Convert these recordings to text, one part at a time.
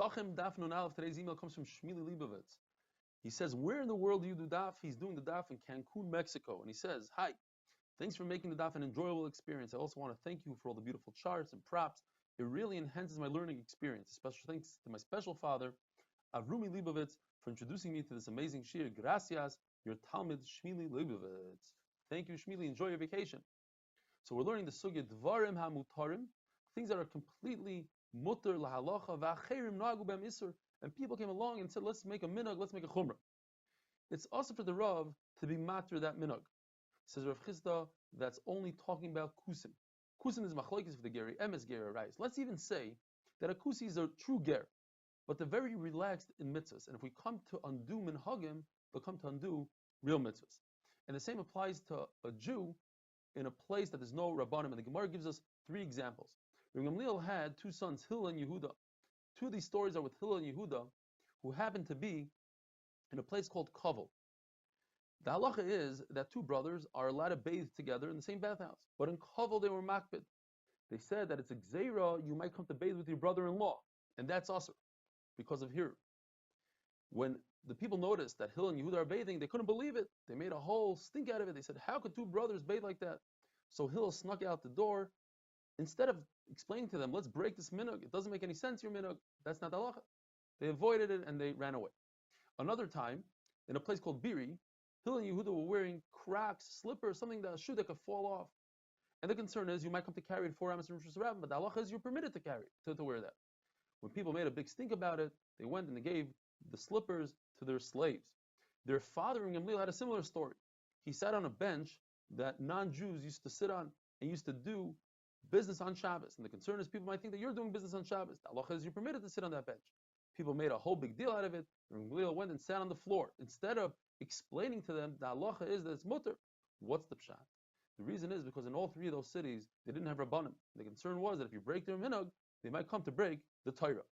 Pesachim Daf Nun Aleph. Today's email comes from Shmili Leibovitz. He says, where in the world do you do daf? He's doing the daf in Cancun, Mexico. And he says, hi, thanks for making the daf an enjoyable experience. I also want to thank you for all the beautiful charts and props. It really enhances my learning experience. Special thanks to my special father, R Eli Stefansky, for introducing me to this amazing shir. Gracias, your Talmud Shmili Leibovitz. Thank you, Shmili. Enjoy your vacation. So we're learning the sugya dvarim hamutarim, things that are completely mutter lahalacha v'acherim nagu b'am isur, and people came along and said, let's make a minhag, let's make a chumrah. It's also for the Rav to be matter that minhag. Says Rav Chisda, that's only talking about kusim. Kusim is machlokes for the geri, emes geri, right? Let's even say that a kusi is a true ger, but they're very relaxed in mitzvahs. And if we come to undo minhagim, they'll come to undo real mitzvahs. And the same applies to a Jew in a place that there's no rabbanim. And the Gemara gives us 3 examples. Rabbi Gamliel had 2 sons, Hillel and Yehuda. 2 of these stories are with Hillel and Yehuda, who happened to be in a place called Kovel. The halacha is that 2 brothers are allowed to bathe together in the same bathhouse. But in Kovel they were makbid. They said that it's a gzeira, you might come to bathe with your brother-in-law. And that's also because of here. When the people noticed that Hillel and Yehuda are bathing, they couldn't believe it. They made a whole stink out of it. They said, how could 2 brothers bathe like that? So Hillel snuck out the door. Instead of explaining to them, let's break this minhag, it doesn't make any sense, your minhag, that's not halacha. They avoided it and they ran away. Another time, in a place called Biri, Hillel and Yehuda were wearing Crocs, slippers, something that a shoe that could fall off. And the concern is you might come to carry it 4 amos in Rosh Hashanah, but the halacha is you're permitted to carry it, to wear that. When people made a big stink about it, they went and they gave the slippers to their slaves. Their father in Gamliel had a similar story. He sat on a bench that non-Jews used to sit on and used to do business on Shabbos. And the concern is people might think that you're doing business on Shabbos. The halacha is you're permitted to sit on that bench. People made a whole big deal out of it. Gamliel went and sat on the floor. Instead of explaining to them the halacha is that it's mutter. What's the pshat? The reason is because in all 3 of those cities, they didn't have rabbanim. The concern was that if you break their minhag, they might come to break the Torah.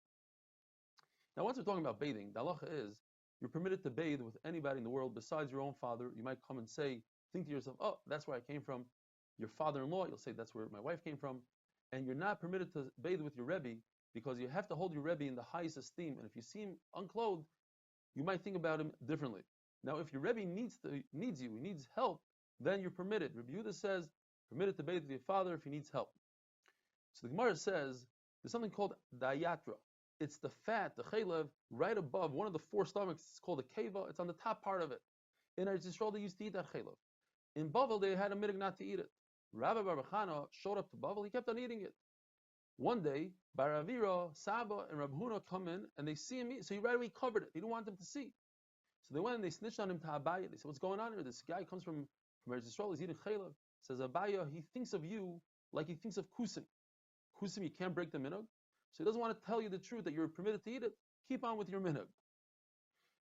Now, once we're talking about bathing, the halacha is you're permitted to bathe with anybody in the world besides your own father. You might come and say, think to yourself, oh, that's where I came from. Your father-in-law, you'll say, that's where my wife came from. And you're not permitted to bathe with your Rebbe because you have to hold your Rebbe in the highest esteem. And if you see him unclothed, you might think about him differently. Now, if your Rebbe needs you, he needs help, then you're permitted. Rabbi Yehuda says, permitted to bathe with your father if he needs help. So the Gemara says, there's something called dayatra. It's the fat, the chaylev, right above one of the 4 stomachs. It's called a keva. It's on the top part of it. In Eretz Yisrael, they used to eat that chaylev. In Bavel, they had a minhag not to eat it. Rabbi Bar Chana showed up to Bavel. He kept on eating it. One day, Bar Avira, Saba, and Rab Huna come in, and they see him eat. So he right away covered it. He didn't want them to see. So they went and they snitched on him to Abaya. They said, what's going on here? This guy comes from Eretz Yisrael. He's eating chaylev. Says, Abaya, he thinks of you like he thinks of kusim. Kusim, you can't break the minhag. So he doesn't want to tell you the truth that you're permitted to eat it. Keep on with your minhag.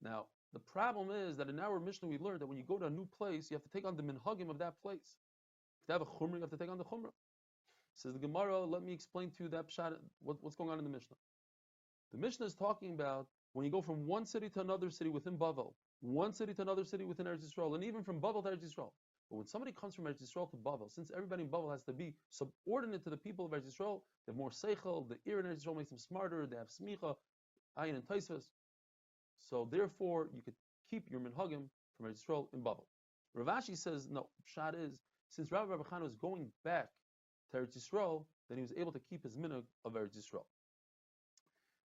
Now, the problem is that in our Mishnah we learned that when you go to a new place, you have to take on the minhagim of that place. If you have a chumrah, you have to take on the chumrah. Says the Gemara, let me explain to you that pshat, what's going on in the Mishnah. The Mishnah is talking about when you go from one city to another city within Bavel, one city to another city within Eretz Yisrael, and even from Bavel to Eretz Yisrael. But when somebody comes from Eretz Yisrael to Bavel, since everybody in Bavel has to be subordinate to the people of Eretz Yisrael, they have more seichel, the ear in Eretz Yisrael makes them smarter, they have smicha, ayin and taisvas. So therefore, you could keep your minhagim from Eretz Yisrael in Bavel. Rav Ashi says, no, pshat is, since Rabbi Bar Chana was going back to Eretz Yisrael, then he was able to keep his minhag of Eretz Yisrael.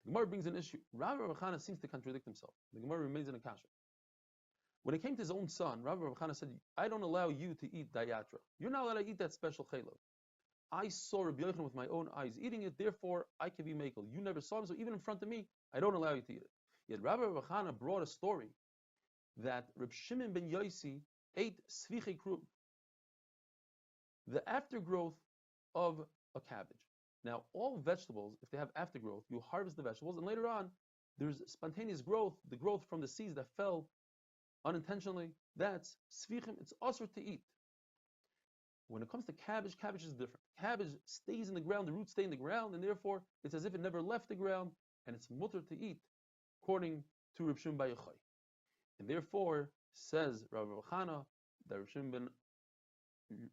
The Gemara brings an issue. Rabbi Bar Chana seems to contradict himself. The Gemara remains in a kasha. When it came to his own son, Rabbi Bar Chana said, I don't allow you to eat dayatra. You're not allowed to eat that special chaylev. I saw Rabbi Yochanan with my own eyes eating it, therefore I can be makel. You never saw him, so even in front of me, I don't allow you to eat it. Yet Rabbi Bar Chana brought a story that Reb Shimon ben Yosi ate svichei kruv, the aftergrowth of a cabbage. Now, all vegetables, if they have aftergrowth, you harvest the vegetables, and later on, there's spontaneous growth, the growth from the seeds that fell unintentionally. That's svichim, it's usher to eat. When it comes to cabbage, cabbage is different. Cabbage stays in the ground, the roots stay in the ground, and therefore, it's as if it never left the ground, and it's mutter to eat, according to Reb Shimon bar Yochai. And therefore, says Rabbi Chana, that Reb Shimon ben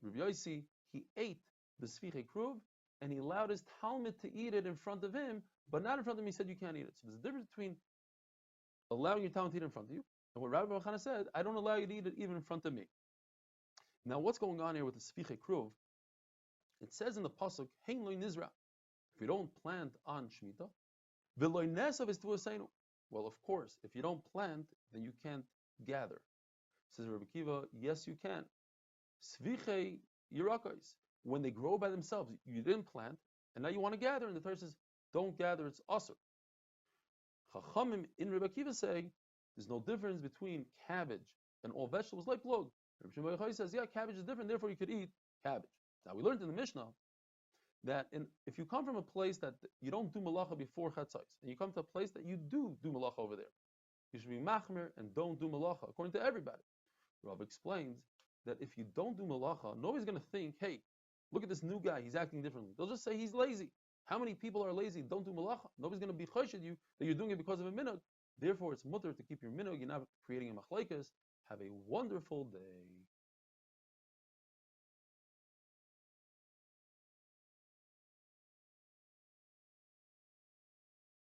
Reb Yosi, he ate the svichei kruv, and he allowed his Talmud to eat it in front of him, but not in front of him. He said you can't eat it. So there's a difference between allowing your Talmud to eat it in front of you, and what Rabbi Baruch Hana said, I don't allow you to eat it even in front of me. Now, what's going on here with the Sfiche Kruv? It says in the pasuk, "Hein loy nizra." If you don't plant on Shemitah, v'loy nesav is tuaseinu. Well, of course, if you don't plant, then you can't gather. Says Rabbi Kiva, yes, you can. Sviche yirakos. When they grow by themselves, you didn't plant, and now you want to gather, and the Torah says, don't gather, it's asur. Chachamim in Rabbi Kiva say, there's no difference between cabbage and all vegetables like log. Rabbi Shimon Bar Yochai says, yeah, cabbage is different, therefore you could eat cabbage. Now we learned in the Mishnah that if you come from a place that you don't do malacha before chatzos, and you come to a place that you do malacha over there, you should be machmir and don't do malacha, according to everybody. Rav explains that if you don't do malacha, nobody's going to think, hey, look at this new guy, he's acting differently. They'll just say he's lazy. How many people are lazy, don't do malacha? Nobody's going to be choshed you that you're doing it because of a minhag. Therefore, it's mutter to keep your minhag. You're not creating a machlekes. Have a wonderful day.